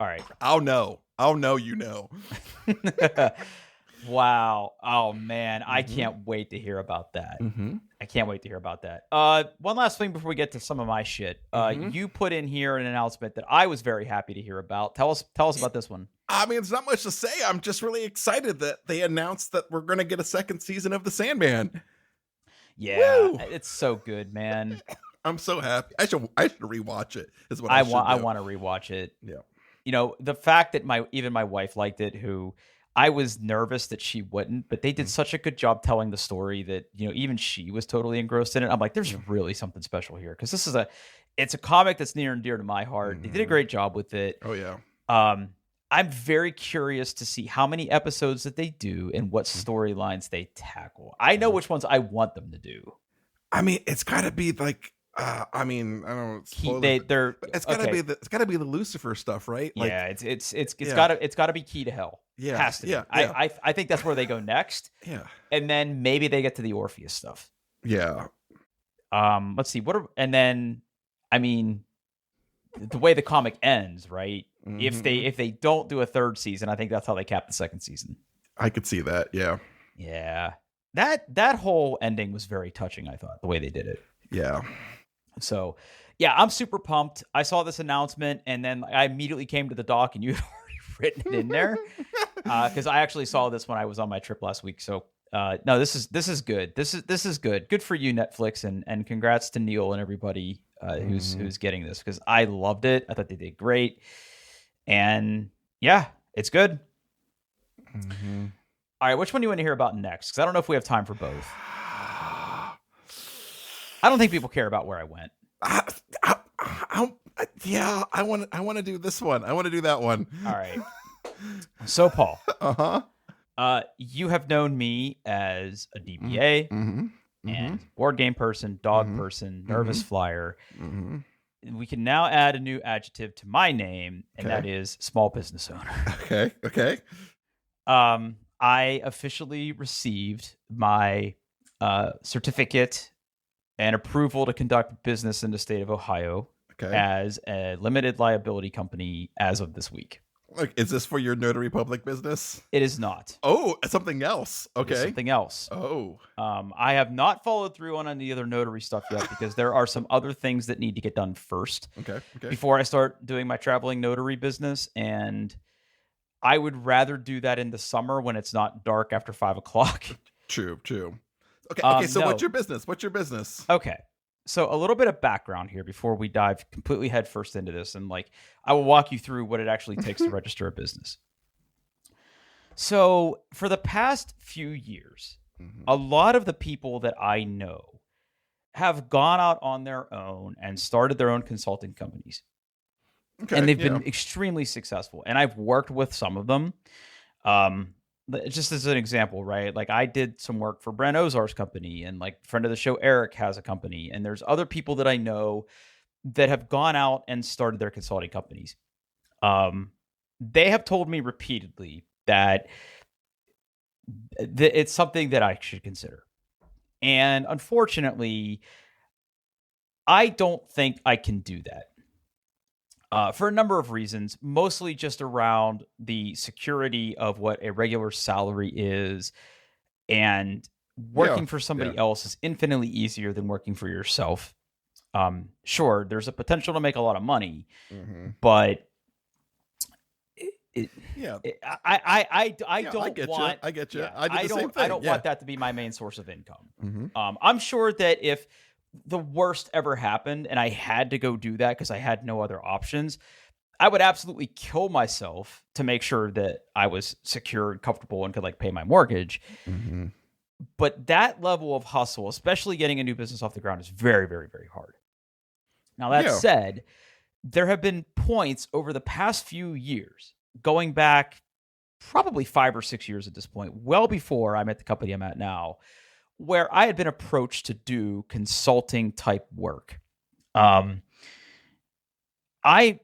All right, I'll know. You know. Wow. Oh man, I can't wait to hear about that. Mm-hmm. I can't wait to hear about that. One last thing before we get to some of my shit. You put in here an announcement that I was very happy to hear about. Tell us about this one. I mean, it's not much to say. I'm just really excited that they announced that we're going to get a second season of The Sandman. Yeah, Woo! It's so good, man. I'm so happy. I should rewatch it. Is what I want. I want to rewatch it. Yeah. You know, the fact that even my wife liked it, who I was nervous that she wouldn't, but they did such a good job telling the story that, even she was totally engrossed in it. I'm like, there's really something special here, because it's a comic that's near and dear to my heart. They did a great job with it. Oh yeah. I'm very curious to see how many episodes that they do and what storylines they tackle. I know which ones I want them to do. I mean, it's got to be like, I don't know. It's got to be the Lucifer stuff, right? Like, yeah, it's got to be Key to Hell. Yeah, has to. Yeah, I think that's where they go next. Yeah, and then maybe they get to the Orpheus stuff. Yeah. Let's see. And then, I mean, the way the comic ends, right? Mm-hmm. If they don't do a third season, I think that's how they cap the second season. I could see that. Yeah. Yeah. That whole ending was very touching, I thought, the way they did it. Yeah. So, yeah, I'm super pumped. I saw this announcement, and then I immediately came to the doc, and you had already written it in there, because I actually saw this when I was on my trip last week. So No, this is good. This is good. Good for you, Netflix, and congrats to Neil and everybody who's getting this, because I loved it. I thought they did great, and yeah, it's good. Mm-hmm. All right, which one do you want to hear about next? Because I don't know if we have time for both. I don't think people care about where I went. Yeah, I want to do this one. I want to do that one. All right. So, Paul. Uh-huh. You have known me as a DBA and board game person, dog person, nervous flyer. We can now add a new adjective to my name, and that is small business owner. Okay. I officially received my certificate and approval to conduct business in the state of Ohio as a limited liability company as of this week. Like, is this for your notary public business? It is not. Oh, something else. Okay. Something else. Oh. I have not followed through on any other notary stuff yet because there are some other things that need to get done first. Okay. Before I start doing my traveling notary business. And I would rather do that in the summer when it's not dark after 5 o'clock. True. Okay. So no. What's your business? Okay. So a little bit of background here before we dive completely headfirst into this. And I will walk you through what it actually takes to register a business. So for the past few years, a lot of the people that I know have gone out on their own and started their own consulting companies. Okay, and they've been extremely successful. And I've worked with some of them. Just as an example, right? Like, I did some work for Brent Ozar's company, and friend of the show, Eric, has a company. And there's other people that I know that have gone out and started their consulting companies. They have told me repeatedly that it's something that I should consider. And unfortunately, I don't think I can do that. For a number of reasons, mostly just around the security of what a regular salary is, and working for somebody else is infinitely easier than working for yourself. Sure, there's a potential to make a lot of money, but I get you. I don't want that to be my main source of income. I'm sure that if the worst ever happened and I had to go do that because I had no other options, I would absolutely kill myself to make sure that I was secure and comfortable and could pay my mortgage. But that level of hustle, especially getting a new business off the ground, is very, very, very hard. Now, that said, there have been points over the past few years, going back probably 5 or 6 years at this point, well before I'm at the company I'm at now, where I had been approached to do consulting type work. I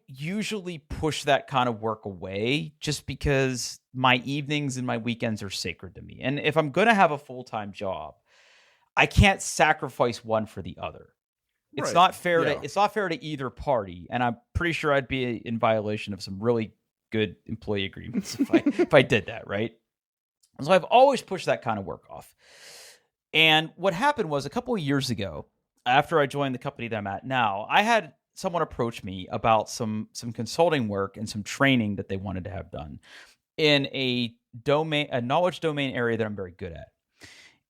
usually push that kind of work away just because my evenings and my weekends are sacred to me. And if I'm going to have a full-time job, I can't sacrifice one for the other. It's not fair to either party. And I'm pretty sure I'd be in violation of some really good employee agreements if I did that, right? So I've always pushed that kind of work off. And what happened was, a couple of years ago, after I joined the company that I'm at now, I had someone approach me about some consulting work and some training that they wanted to have done in a knowledge domain area that I'm very good at.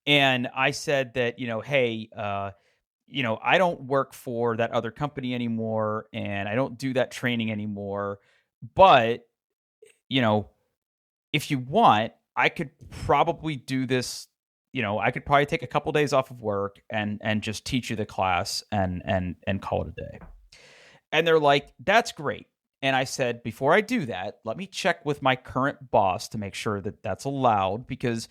And I said that, hey, I don't work for that other company anymore, and I don't do that training anymore. But, if you want, I could probably do this. I could probably take a couple days off of work and just teach you the class and call it a day. And they're like, that's great. And I said, before I do that, let me check with my current boss to make sure that that's allowed, because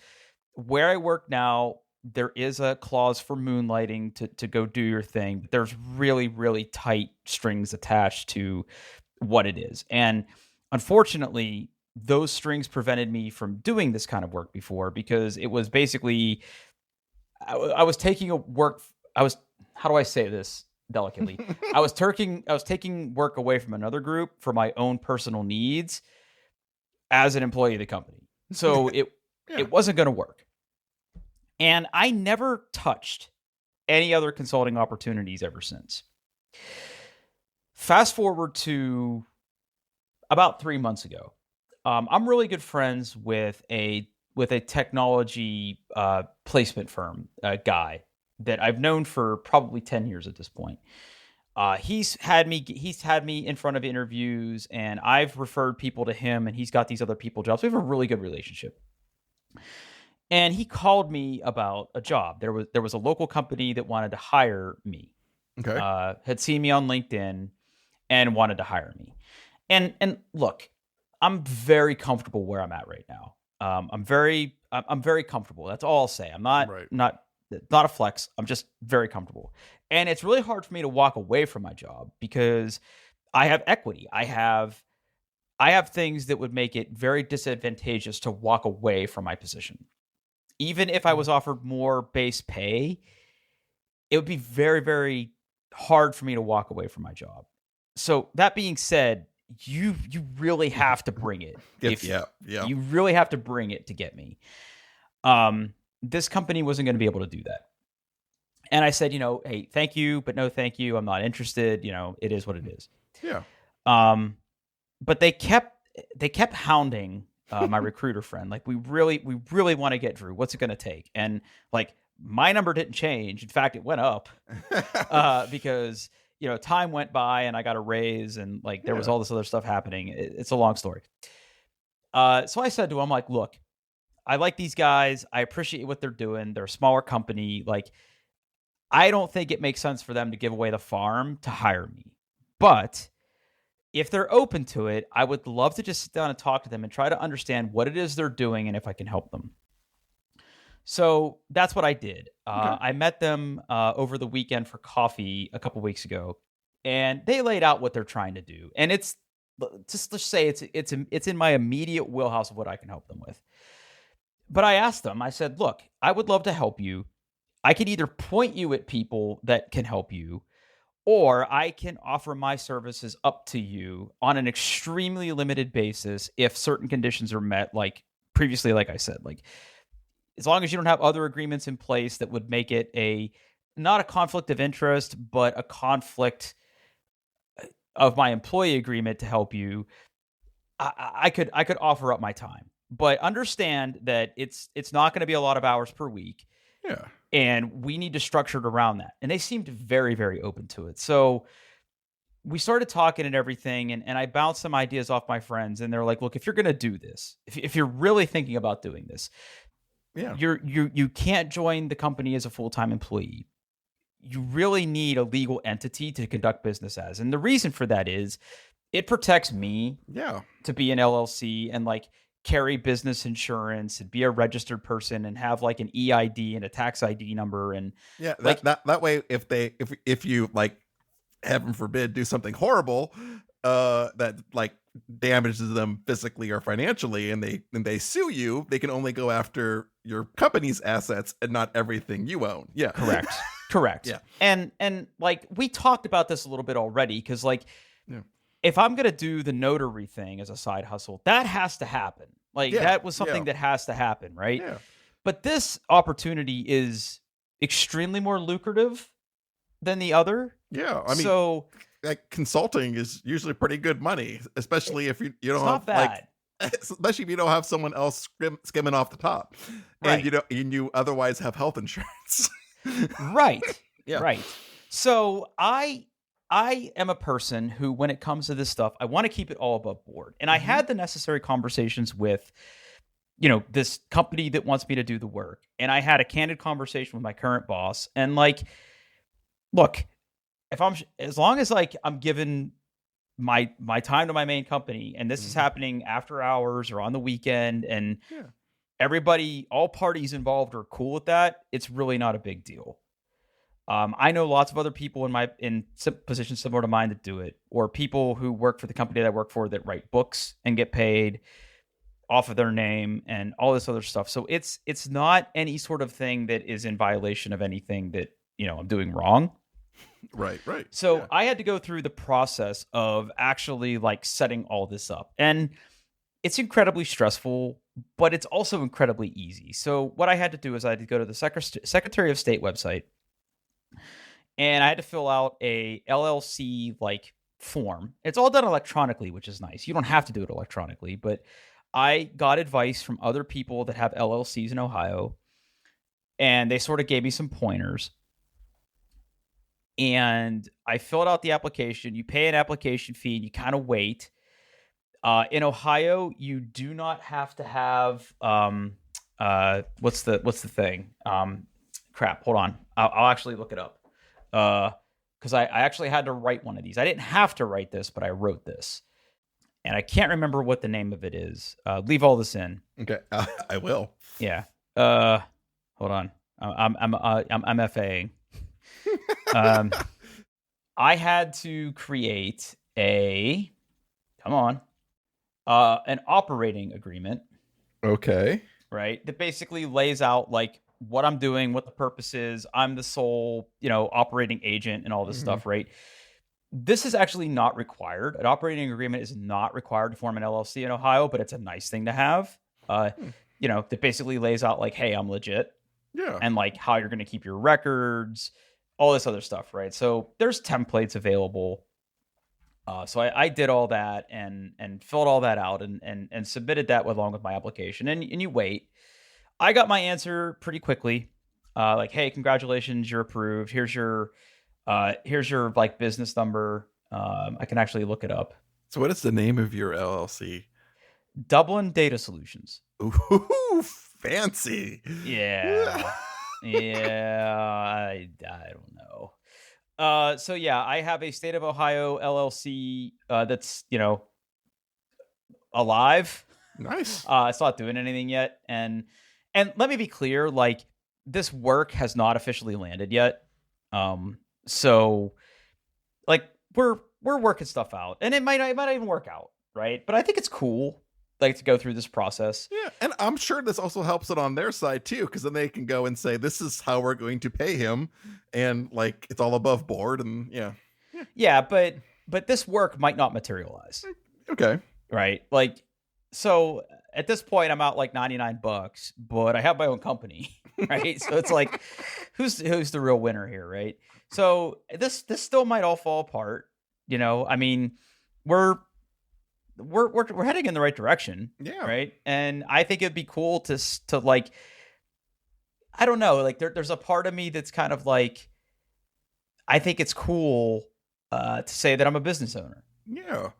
where I work now, there is a clause for moonlighting to go do your thing. But there's really, really tight strings attached to what it is. And unfortunately, those strings prevented me from doing this kind of work before, because it was basically, I was taking how do I say this delicately? I was taking work away from another group for my own personal needs as an employee of the company. So it wasn't going to work. And I never touched any other consulting opportunities ever since. Fast forward to about 3 months ago. I'm really good friends with a with a technology placement firm guy that I've known for probably 10 years at this point. He's had me in front of interviews, and I've referred people to him, and he's got these other people jobs. We have a really good relationship. And he called me about a job. There was a local company that wanted to hire me. Okay. Had seen me on LinkedIn and wanted to hire me. And look, I'm very comfortable where I'm at right now. I'm very comfortable. That's all I'll say. I'm not a flex. I'm just very comfortable. And it's really hard for me to walk away from my job because I have equity. I have things that would make it very disadvantageous to walk away from my position. Even if I was offered more base pay, it would be very, very hard for me to walk away from my job. So that being said, you really have to bring it. You really have to bring it to get me. This company wasn't going to be able to do that. And I said, hey, thank you, but no thank you. I'm not interested. It is what it is. Yeah. But they kept hounding my recruiter friend. Like, we really want to get Drew. What's it going to take? And like, my number didn't change. In fact, it went up because, time went by and I got a raise and like there was all this other stuff happening. It's a long story. So I said to him, like, look, I like these guys. I appreciate what they're doing. They're a smaller company. Like, I don't think it makes sense for them to give away the farm to hire me. But if they're open to it, I would love to just sit down and talk to them and try to understand what it is they're doing and if I can help them. So that's what I did. Okay. I met them over the weekend for coffee a couple weeks ago, and they laid out what they're trying to do. And it's just, let's say it's in my immediate wheelhouse of what I can help them with. But I asked them, I said, look, I would love to help you. I could either point you at people that can help you, or I can offer my services up to you on an extremely limited basis if certain conditions are met, like previously, like I said, like as long as you don't have other agreements in place that would make it not a conflict of interest, but a conflict of my employee agreement to help you, I could offer up my time. But understand that it's not going to be a lot of hours per week. Yeah. And we need to structure it around that. And they seemed very, very open to it. So we started talking and everything, and I bounced some ideas off my friends, and they're like, look, if you're going to do this, if you're really thinking about doing this, you can't join the company as a full-time employee. You really need a legal entity to conduct business as. And the reason for that is it protects me to be an LLC and like carry business insurance and be a registered person and have like an EID and a tax ID number. And like that way, if you like, heaven forbid, do something horrible that like damages them physically or financially, and they sue you, they can only go after your company's assets and not everything you own. Yeah. Correct. Yeah. And like we talked about this a little bit already, because like if I'm gonna do the notary thing as a side hustle, that has to happen. Like that was something that has to happen, right? Yeah. But this opportunity is extremely more lucrative than the other. Yeah. I mean, like consulting is usually pretty good money, especially if you don't have like, especially if you don't have someone else skimming off the top, right? And you otherwise have health insurance. Right. Yeah. Right. So I am a person who, when it comes to this stuff, I want to keep it all above board. And I had the necessary conversations with, this company that wants me to do the work. And I had a candid conversation with my current boss. And like, look, as long as like I'm given my time to my main company, and this is happening after hours or on the weekend, and everybody, all parties involved are cool with that, it's really not a big deal. I know lots of other people in positions similar to mine that do it, or people who work for the company that I work for that write books and get paid off of their name and all this other stuff. So it's not any sort of thing that is in violation of anything that, I'm doing wrong. Right. So I had to go through the process of actually like setting all this up, and it's incredibly stressful, but it's also incredibly easy. So what I had to do is I had to go to the Secretary of State website, and I had to fill out a LLC like form. It's all done electronically, which is nice. You don't have to do it electronically, but I got advice from other people that have LLCs in Ohio, and they sort of gave me some pointers. And I filled out the application. You pay an application fee and you kind of wait. In Ohio, you do not have to have what's the thing? Crap, hold on. I'll actually look it up. Because I actually had to write one of these. I didn't have to write this, but I wrote this. And I can't remember what the name of it is. Leave all this in. Okay, I will. Yeah. Hold on. I'm FAing. I had to create an operating agreement. Okay. Right. That basically lays out like what I'm doing, what the purpose is. I'm the sole, operating agent and all this stuff. Right. This is actually not required. An operating agreement is not required to form an LLC in Ohio, but it's a nice thing to have. That basically lays out like, hey, I'm legit. Yeah. And like how you're going to keep your records, all this other stuff, right? So there's templates available. So I did all that and filled all that out and submitted that along with my application. And you wait. I got my answer pretty quickly. Like, hey, congratulations, you're approved. Here's your like business number. I can actually look it up. So what is the name of your LLC? Dublin Data Solutions. Ooh, fancy. Yeah. I don't know. So yeah, I have a State of Ohio LLC that's, alive. Nice. It's not doing anything yet. And let me be clear, like this work has not officially landed yet. So like we're working stuff out, and it might not even work out, right? But I think it's cool, like to go through this process. Yeah, and I'm sure this also helps it on their side too, because then they can go and say, "This is how we're going to pay him," and like it's all above board, and yeah. But this work might not materialize. Okay, right? Like, so at this point, I'm out like $99, but I have my own company, right? So it's like, who's the real winner here, right? So this still might all fall apart, I mean, we're heading in the right direction, right? And I think it'd be cool to like, I don't know, like there's a part of me that's kind of like, I think it's cool to say that I'm a business owner. Yeah,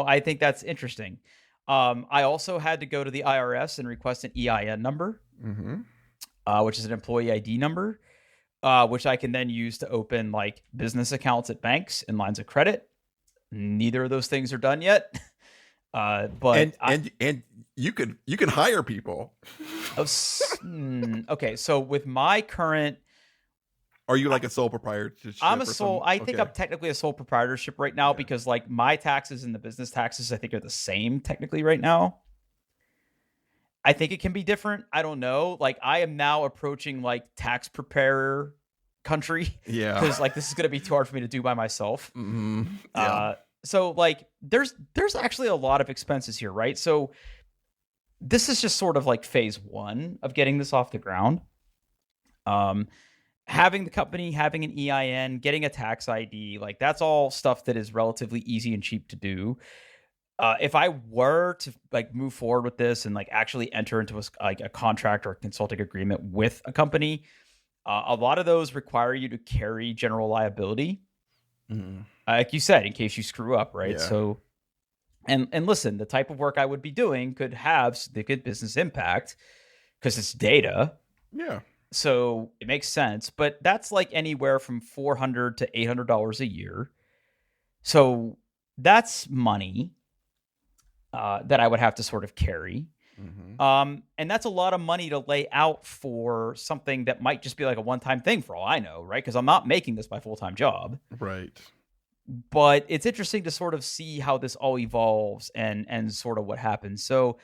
I think that's interesting. I also had to go to the IRS and request an EIN number, which is an employee ID number. Which I can then use to open like business accounts at banks and lines of credit. Neither of those things are done yet. But and you can hire people. Okay, so with my current, are you like a sole proprietorship? I'm a sole. I think I'm technically a sole proprietorship right now because like my taxes and the business taxes I think are the same technically right now. I think it can be different. I don't know. Like I am now approaching like tax preparer country. Yeah. Because like this is going to be too hard for me to do by myself. Yeah. So like there's actually a lot of expenses here, right? So this is just sort of like phase one of getting this off the ground. Having the company, having an EIN, getting a tax ID, like that's all stuff that is relatively easy and cheap to do. If I were to like move forward with this and like actually enter into a contract or a consulting agreement with a company, a lot of those require you to carry general liability, like you said, in case you screw up, right? Yeah. So, and listen, the type of work I would be doing could have the good business impact because it's data. Yeah. So it makes sense, but that's like anywhere from $400 to $800 a year. So that's money that I would have to sort of carry. And that's a lot of money to lay out for something that might just be like a one-time thing for all I know, right? Because I'm not making this my full-time job. Right. But it's interesting to sort of see how this all evolves and sort of what happens. So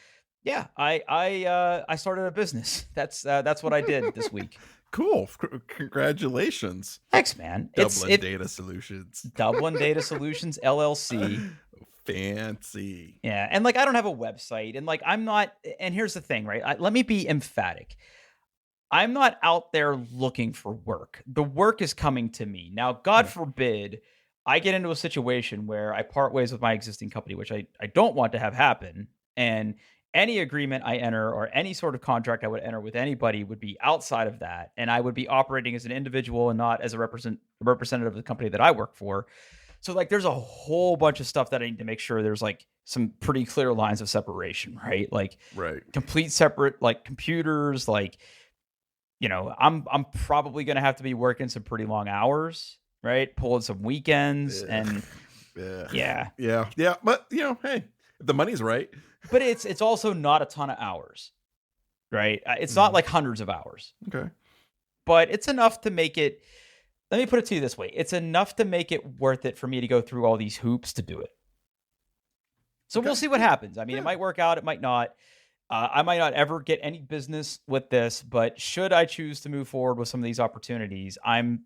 yeah, I started a business. That's what I did this week. Cool. Congratulations. Thanks, man. Dublin Data Solutions. Dublin Data Solutions LLC. Fancy. Yeah. And like, I don't have a website and like, I'm not, and here's the thing, right? Let me be emphatic. I'm not out there looking for work. The work is coming to me. Now, God forbid I get into a situation where I part ways with my existing company, which I don't want to have happen. And any agreement I enter or any sort of contract I would enter with anybody would be outside of that. And I would be operating as an individual and not as a representative of the company that I work for. So like there's a whole bunch of stuff that I need to make sure there's like some pretty clear lines of separation, right? Like complete separate like computers, like, you know, I'm probably going to have to be working some pretty long hours, right? Pulling some weekends and yeah. But you know, hey, if the money's right. But it's also not a ton of hours, right? It's not like hundreds of hours. Okay. But it's enough to make it, let me put it to you this way. It's enough to make it worth it for me to go through all these hoops to do it. So we'll see what happens. I mean, it might work out. It might not. I might not ever get any business with this, but should I choose to move forward with some of these opportunities, I'm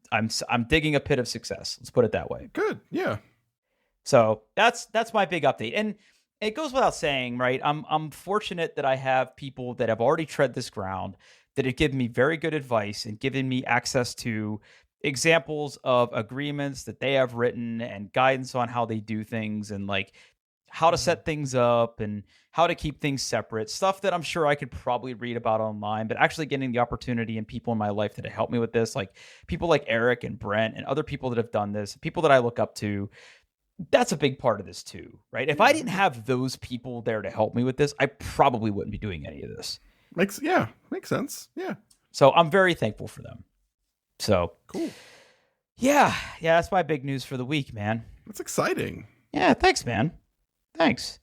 digging a pit of success. Let's put it that way. Good. Yeah. So that's my big update. And it goes without saying, right? I'm fortunate that I have people that have already tread this ground that have given me very good advice and given me access to examples of agreements that they have written and guidance on how they do things and like how to set things up and how to keep things separate, stuff that I'm sure I could probably read about online, but actually getting the opportunity and people in my life that have helped me with this, like people like Eric and Brent and other people that have done this, people that I look up to, that's a big part of this too, right? If I didn't have those people there to help me with this, I probably wouldn't be doing any of this. Makes sense. Yeah. So I'm very thankful for them. So cool. Yeah, that's my big news for the week, man. That's exciting. Yeah, thanks, man. Thanks.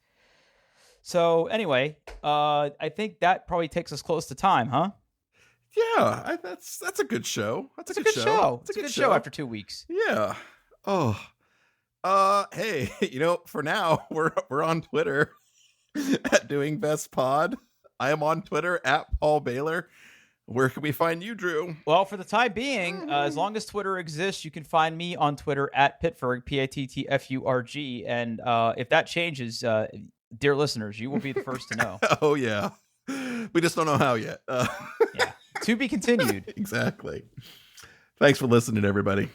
So anyway, I think that probably takes us close to time, huh? Yeah, that's a good show. That's a good show. It's a good show after 2 weeks. Yeah. Oh. Hey, you know, for now we're on Twitter at Doing Best Pod. I am on Twitter at Paul Baylor. Where can we find you, Drew? Well, for the time being, as long as Twitter exists, you can find me on Twitter at Pittfurg, Pittfurg. And if that changes, dear listeners, you will be the first to know. Oh, yeah. We just don't know how yet. Yeah. To be continued. Exactly. Thanks for listening, everybody.